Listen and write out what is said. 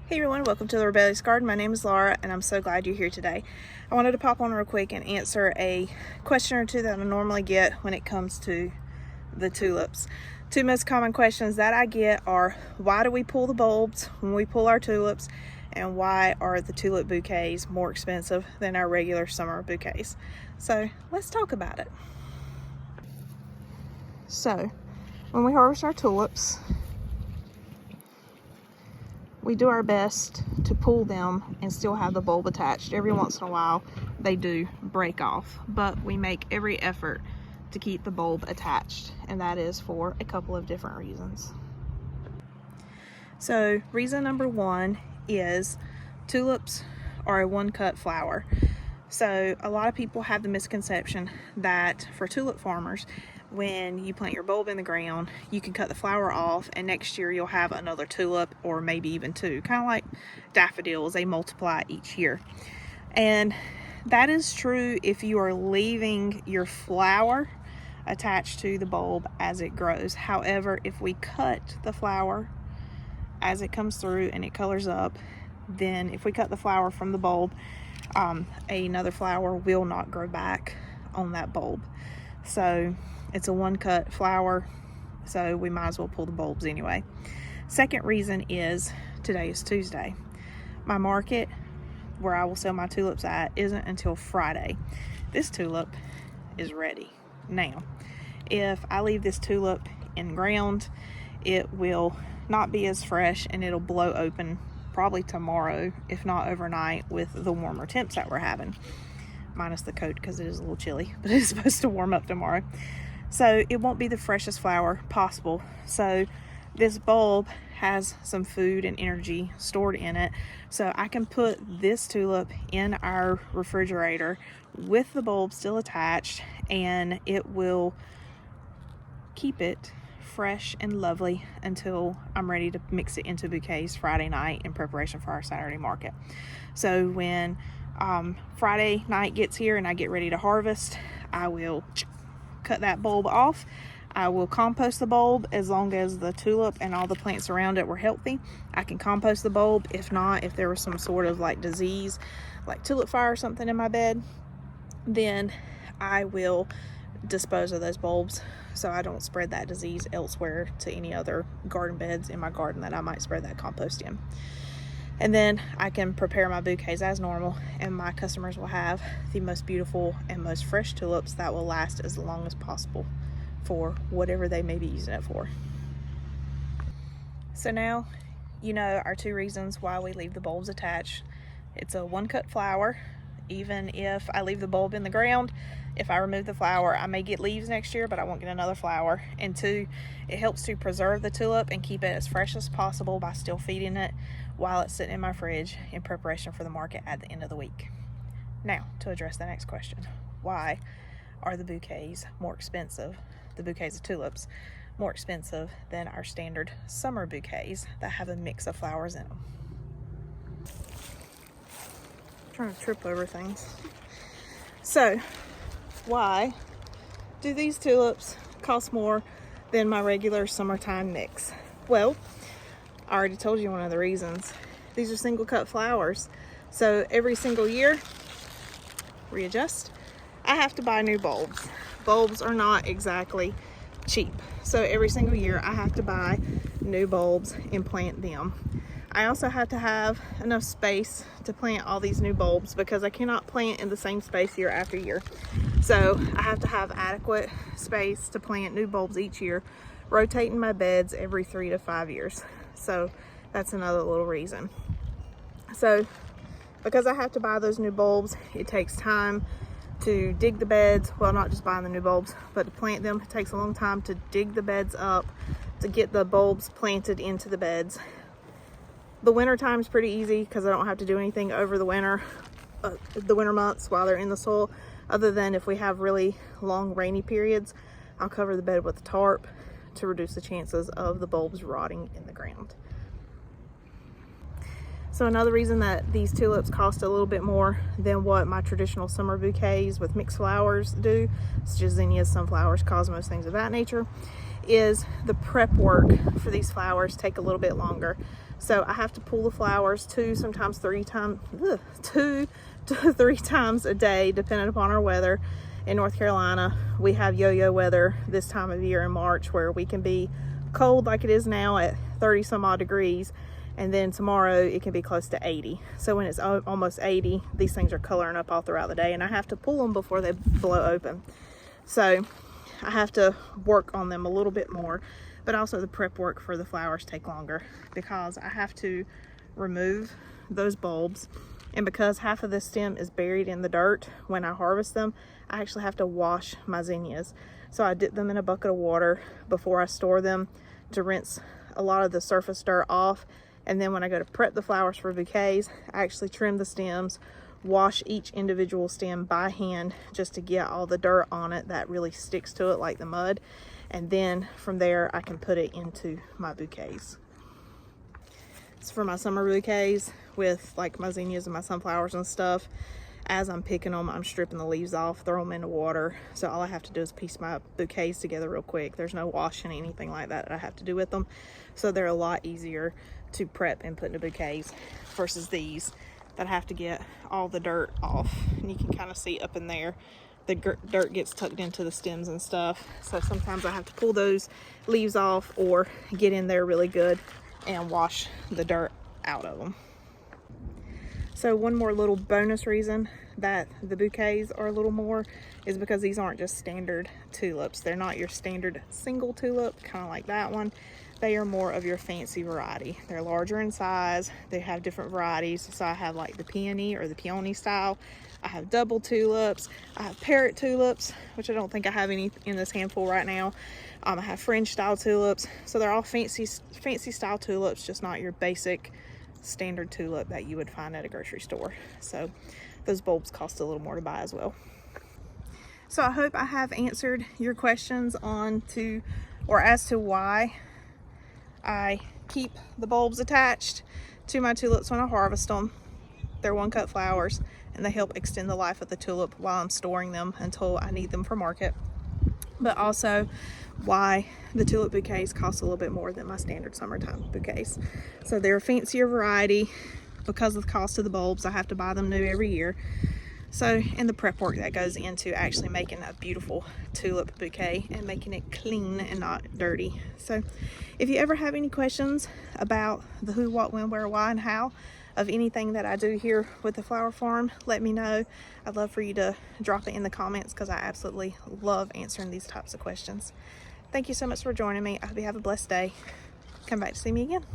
Hey everyone, welcome to the Rebellious Garden. My name is Laura and I'm so glad you're here today. I wanted to pop on real quick and answer a question or two that I normally get when it comes to the tulips. Two most common questions that I get are, why do we pull the bulbs when we pull our tulips, and why are the tulip bouquets more expensive than our regular summer bouquets? So let's talk about it. So when we harvest our tulips, we do our best to pull them and still have the bulb attached. Every once in a while they do break off, but we make every effort to keep the bulb attached, and that is for a couple of different reasons. So reason number one is tulips are a one-cut flower. So a lot of people have the misconception that for tulip farmers, when you plant your bulb in the ground, you can cut the flower off and next year you'll have another tulip, or maybe even two, kind of like daffodils. They multiply each year, and that is true if you are leaving your flower attached to the bulb as it grows. However, if we cut the flower as it comes through and it colors up, then if we cut the flower from the bulb, another flower will not grow back on that bulb. So it's a one-cut flower, so we might as well pull the bulbs anyway. Second reason is today is Tuesday. My market where I will sell my tulips at isn't until Friday. This tulip is ready now. If I leave this tulip in ground, it will not be as fresh and it'll blow open probably tomorrow, if not overnight, with the warmer temps that we're having. Minus the coat because it is a little chilly, but it's supposed to warm up tomorrow. So it won't be the freshest flower possible. So this bulb has some food and energy stored in it. So I can put this tulip in our refrigerator with the bulb still attached, and it will keep it fresh and lovely until I'm ready to mix it into bouquets Friday night in preparation for our Saturday market. So when Friday night gets here and I get ready to harvest, I will cut that bulb off. I will compost the bulb as long as the tulip and all the plants around it were healthy. I can compost the bulb. If not, if there was some sort of like disease, like tulip fire or something in my bed, then I will dispose of those bulbs so I don't spread that disease elsewhere to any other garden beds in my garden that I might spread that compost in. And then I can prepare my bouquets as normal, and my customers will have the most beautiful and most fresh tulips that will last as long as possible for whatever they may be using it for. So now you know our two reasons why we leave the bulbs attached. It's a one-cut flower. Even if I leave the bulb in the ground, if I remove the flower, I may get leaves next year, but I won't get another flower. And two, it helps to preserve the tulip and keep it as fresh as possible by still feeding it while it's sitting in my fridge in preparation for the market at the end of the week. Now, to address the next question, why are the bouquets more expensive, the bouquets of tulips, more expensive than our standard summer bouquets that have a mix of flowers in them? Trying to trip over things. So why do these tulips cost more than my regular summertime mix? Well, I already told you one of the reasons. These are single cut flowers, so every single year, readjust, I have to buy new bulbs. Bulbs are not exactly cheap, so every single year I have to buy new bulbs and plant them. I also have to have enough space to plant all these new bulbs because I cannot plant in the same space year after year. So I have to have adequate space to plant new bulbs each year, rotating my beds every 3 to 5 years. So that's another little reason. So because I have to buy those new bulbs, it takes time to dig the beds. Well, not just buying the new bulbs, but to plant them. It takes a long time to dig the beds up, to get the bulbs planted into the beds. The winter time is pretty easy because I don't have to do anything over the winter months while they're in the soil, other than if we have really long rainy periods, I'll cover the bed with a tarp to reduce the chances of the bulbs rotting in the ground. So another reason that these tulips cost a little bit more than what my traditional summer bouquets with mixed flowers do, such as zinnias, sunflowers, cosmos, things of that nature, is the prep work for these flowers take a little bit longer. So I have to pull the flowers sometimes 2 to 3 times a day, depending upon our weather. In North Carolina, we have yo-yo weather this time of year in March, where we can be cold like it is now at 30 some odd degrees, and then tomorrow it can be close to 80. So when it's almost 80, these things are coloring up all throughout the day, and I have to pull them before they blow open. So I have to work on them a little bit more, but also the prep work for the flowers take longer because I have to remove those bulbs, and because half of the stem is buried in the dirt when I harvest them, I actually have to wash my zinnias. So I dip them in a bucket of water before I store them to rinse a lot of the surface dirt off, and then when I go to prep the flowers for bouquets, I actually trim the stems, wash each individual stem by hand just to get all the dirt on it that really sticks to it like the mud, and then from there I can put it into my bouquets. So for my summer bouquets with like my zinnias and my sunflowers and stuff, as I'm picking them, I'm stripping the leaves off, throw them in the water. So all I have to do is piece my bouquets together real quick. There's no washing, anything like that I have to do with them. So they're a lot easier to prep and put into bouquets versus these that I have to get all the dirt off. And you can kind of see up in there, the dirt gets tucked into the stems and stuff. So sometimes I have to pull those leaves off or get in there really good and wash the dirt out of them. So one more little bonus reason that the bouquets are a little more is because these aren't just standard tulips. They're not your standard single tulip, kind of like that one. They are more of your fancy variety. They're larger in size. They have different varieties. So I have like the peony or the peony style. I have double tulips. I have parrot tulips, which I don't think I have any in this handful right now. I have French style tulips. So they're all fancy style tulips, just not your basic standard tulip that you would find at a grocery store. So those bulbs cost a little more to buy as well. So I hope I have answered your questions as to why I keep the bulbs attached to my tulips when I harvest them. They're one-cut flowers, and they help extend the life of the tulip while I'm storing them until I need them for market. But also why the tulip bouquets cost a little bit more than my standard summertime bouquets. So they're a fancier variety because of the cost of the bulbs. I have to buy them new every year. So, and the prep work that goes into actually making a beautiful tulip bouquet and making it clean and not dirty. So if you ever have any questions about the who, what, when, where, why, and how of anything that I do here with the flower farm, let me know. I'd love for you to drop it in the comments because I absolutely love answering these types of questions. Thank you so much for joining me. I hope you have a blessed day. Come back to see me again.